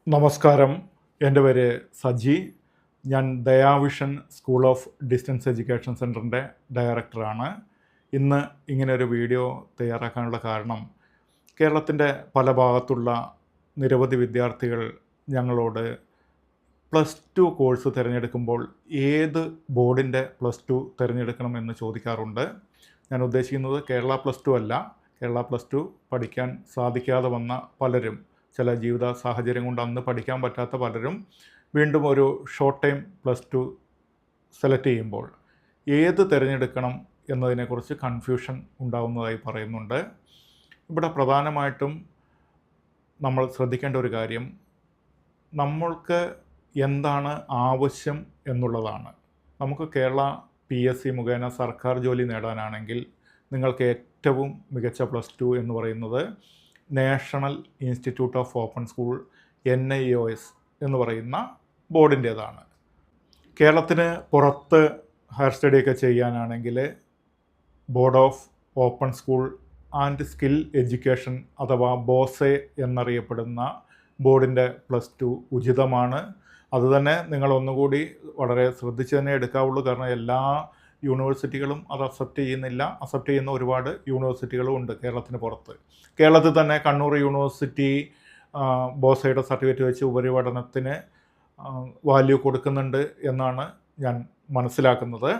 നമസ്കാരം. എൻ്റെ പേര് സജി. ഞാൻ ദയാവിഷൻ സ്കൂൾ ഓഫ് ഡിസ്റ്റൻസ് എഡ്യൂക്കേഷൻ സെൻറ്ററിൻ്റെ ഡയറക്ടറാണ്. ഇന്ന് ഇങ്ങനെ ഒരു വീഡിയോ തയ്യാറാക്കാനുള്ള കാരണം, കേരളത്തിൻ്റെ പല ഭാഗത്തുള്ള നിരവധി വിദ്യാർത്ഥികൾ ഞങ്ങളോട് +2 കോഴ്സ് തിരഞ്ഞെടുക്കുമ്പോൾ ഏത് ബോർഡിൻ്റെ +2 തിരഞ്ഞെടുക്കണമെന്ന് ചോദിക്കാറുണ്ട്. ഞാൻ ഉദ്ദേശിക്കുന്നത് കേരള +2 അല്ല. കേരള +2 പഠിക്കാൻ സാധിക്കാതെ വന്ന പലരും, ചില ജീവിത സാഹചര്യം കൊണ്ട് അന്ന് പഠിക്കാൻ പറ്റാത്ത പലരും വീണ്ടും ഒരു ഷോർട്ട് ടൈം +2 സെലക്ട് ചെയ്യുമ്പോൾ ഏത് തിരഞ്ഞെടുക്കണം എന്നതിനെക്കുറിച്ച് കൺഫ്യൂഷൻ ഉണ്ടാകുന്നതായി പറയുന്നുണ്ട്. ഇവിടെ പ്രധാനമായിട്ടും നമ്മൾ ശ്രദ്ധിക്കേണ്ട ഒരു കാര്യം, നമ്മൾക്ക് എന്താണ് ആവശ്യം എന്നുള്ളതാണ്. നമുക്ക് കേരള PSC മുഖേന സർക്കാർ ജോലി നേടാനാണെങ്കിൽ നിങ്ങൾക്ക് ഏറ്റവും മികച്ച +2 എന്ന് പറയുന്നത് national institute of open school NIOS എന്ന് പറയുന്ന ബോർഡിൻ്റേതാണ്. കേരളത്തിന് പുറത്ത് ഹയർ സ്റ്റഡിയൊക്കെ ചെയ്യാനാണെങ്കിൽ board of open school and skill education അഥവാ BOSE എന്നറിയപ്പെടുന്ന ബോർഡിൻ്റെ +2 ഉചിതമാണ്. അതുതന്നെ നിങ്ങൾ ഒന്നുകൂടി വളരെ ശ്രദ്ധിച്ച് തന്നെ എടുക്കാവുള്ളൂ. കാരണം എല്ലാ യൂണിവേഴ്സിറ്റികളും അത് അക്സെപ്റ്റ് ചെയ്യുന്നില്ല. അക്സെപ്റ്റ് ചെയ്യുന്ന ഒരുപാട് യൂണിവേഴ്സിറ്റികളും ഉണ്ട് കേരളത്തിന് പുറത്ത്. കേരളത്തിൽ തന്നെ കണ്ണൂർ യൂണിവേഴ്സിറ്റി BOSEയുടെ സർട്ടിഫിക്കറ്റ് വെച്ച് ഉപരിപഠനത്തിന് വാല്യൂ കൊടുക്കുന്നുണ്ട് എന്നാണ് ഞാൻ മനസ്സിലാക്കുന്നത്.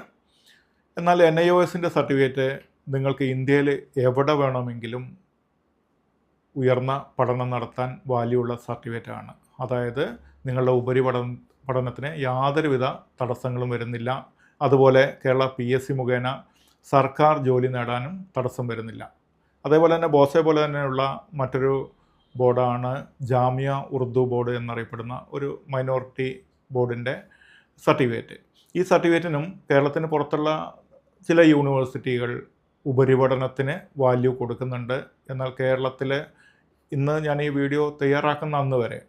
എന്നാൽ NIOSൻ്റെ സർട്ടിഫിക്കറ്റ് നിങ്ങൾക്ക് ഇന്ത്യയിൽ എവിടെ വേണമെങ്കിലും ഉയർന്ന പഠനം നടത്താൻ വാല്യൂ ഉള്ള സർട്ടിഫിക്കറ്റാണ്. അതായത് നിങ്ങളുടെ പഠനത്തിന് യാതൊരുവിധ തടസ്സങ്ങളും വരുന്നില്ല. അതുപോലെ കേരള PSC മുഖേന സർക്കാർ ജോലി നേടാനും തടസ്സം വരുന്നില്ല. അതേപോലെ തന്നെ BOSE പോലെ തന്നെയുള്ള മറ്റൊരു ബോർഡാണ് ജാമിയ ഉറുദു ബോർഡ് എന്നറിയപ്പെടുന്ന ഒരു മൈനോറിറ്റി ബോർഡിൻ്റെ സർട്ടിഫിക്കറ്റ്. ഈ സർട്ടിഫിക്കറ്റിനും കേരളത്തിന് പുറത്തുള്ള ചില യൂണിവേഴ്സിറ്റികൾ ഉപരിപഠനത്തിന് വാല്യൂ കൊടുക്കുന്നുണ്ട്. എന്നാൽ കേരളത്തിൽ ഇന്ന് ഞാൻ ഈ വീഡിയോ തയ്യാറാക്കുന്ന അന്ന് വരെ,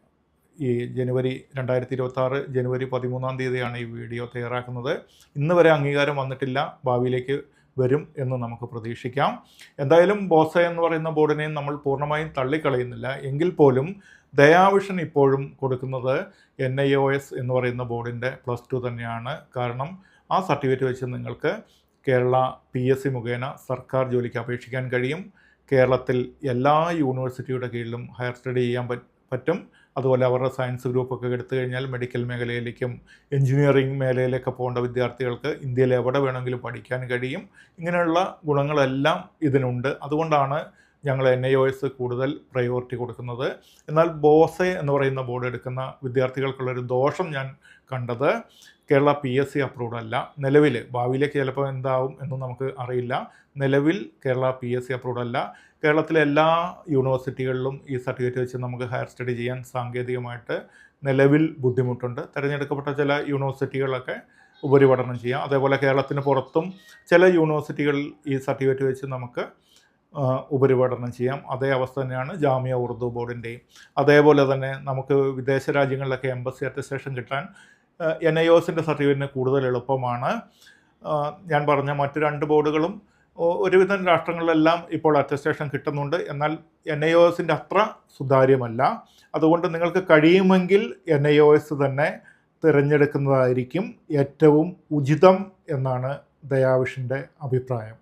ഈ 2026 ജനുവരി 13 ഈ വീഡിയോ തയ്യാറാക്കുന്നത്, ഇന്ന് വരെ അംഗീകാരം വന്നിട്ടില്ല. ഭാവിയിലേക്ക് വരും എന്ന് നമുക്ക് പ്രതീക്ഷിക്കാം. എന്തായാലും BOSE എന്ന് പറയുന്ന ബോർഡിനെയും നമ്മൾ പൂർണ്ണമായും തള്ളിക്കളയുന്നില്ല. എങ്കിൽ പോലും ദയാവിഷൻ ഇപ്പോഴും കൊടുക്കുന്നത് NIOS എന്ന് പറയുന്ന ബോർഡിൻ്റെ +2 തന്നെയാണ്. കാരണം ആ സർട്ടിഫിക്കറ്റ് വെച്ച് നിങ്ങൾക്ക് കേരള PSC മുഖേന സർക്കാർ ജോലിക്ക് അപേക്ഷിക്കാൻ കഴിയും. കേരളത്തിൽ എല്ലാ യൂണിവേഴ്സിറ്റിയുടെ കീഴിലും ഹയർ സ്റ്റഡി ചെയ്യാൻ പറ്റും. അതുപോലെ അവരുടെ സയൻസ് ഗ്രൂപ്പൊക്കെ എടുത്തു കഴിഞ്ഞാൽ മെഡിക്കൽ മേഖലയിലേക്കും എൻജിനീയറിംഗ് മേഖലയിലൊക്കെ പോകേണ്ട വിദ്യാർത്ഥികൾക്ക് ഇന്ത്യയിൽ എവിടെ വേണമെങ്കിലും പഠിക്കാൻ കഴിയും. ഇങ്ങനെയുള്ള ഗുണങ്ങളെല്ലാം ഇതിനുണ്ട്. അതുകൊണ്ടാണ് ഞങ്ങൾ NIOS കൂടുതൽ പ്രയോറിറ്റി കൊടുക്കുന്നത്. എന്നാൽ BOSE എന്ന് പറയുന്ന ബോർഡ് എടുക്കുന്ന വിദ്യാർത്ഥികൾക്കുള്ളൊരു ദോഷം ഞാൻ കണ്ടത്, കേരള PSC അപ്രൂവ്ഡ് അല്ല നിലവിൽ. ഭാവിയിലേക്ക് ചിലപ്പോൾ എന്താവും എന്നും നമുക്ക് അറിയില്ല. നിലവിൽ കേരള PSC അപ്രൂവ്ഡ് അല്ല. കേരളത്തിലെ എല്ലാ യൂണിവേഴ്സിറ്റികളിലും ഈ സർട്ടിഫിക്കറ്റ് വെച്ച് നമുക്ക് ഹയർ സ്റ്റഡി ചെയ്യാൻ സാങ്കേതികമായിട്ട് നിലവിൽ ബുദ്ധിമുട്ടുണ്ട്. തിരഞ്ഞെടുക്കപ്പെട്ട ചില യൂണിവേഴ്സിറ്റികളിലൊക്കെ ഉപരിപഠനം ചെയ്യാം. അതേപോലെ കേരളത്തിന് പുറത്തും ചില യൂണിവേഴ്സിറ്റികളിൽ ഈ സർട്ടിഫിക്കറ്റ് വെച്ച് നമുക്ക് ഉപരിപഠനം ചെയ്യാം. അതേ അവസ്ഥ തന്നെയാണ് ജാമിയ ഉറുദു ബോർഡിൻ്റെയും. അതേപോലെ തന്നെ നമുക്ക് വിദേശ രാജ്യങ്ങളിലൊക്കെ എംബസി അറ്റസ്റ്റേഷൻ കിട്ടാൻ NIOSൻ്റെ സർട്ടിഫിക്കറ്റിന് കൂടുതൽ എളുപ്പമാണ്. ഞാൻ പറഞ്ഞ മറ്റ് 2 ബോർഡുകളും ഒരുവിധം രാഷ്ട്രങ്ങളിലെല്ലാം ഇപ്പോൾ അറ്റസ്റ്റേഷൻ കിട്ടുന്നുണ്ട്. എന്നാൽ NIOSൻ്റെ അത്ര സുതാര്യമല്ല. അതുകൊണ്ട് നിങ്ങൾക്ക് കഴിയുമെങ്കിൽ NIOS തന്നെ തിരഞ്ഞെടുക്കുന്നതായിരിക്കും ഏറ്റവും ഉചിതം എന്നാണ് ദയാവിഷൻ്റെ അഭിപ്രായം.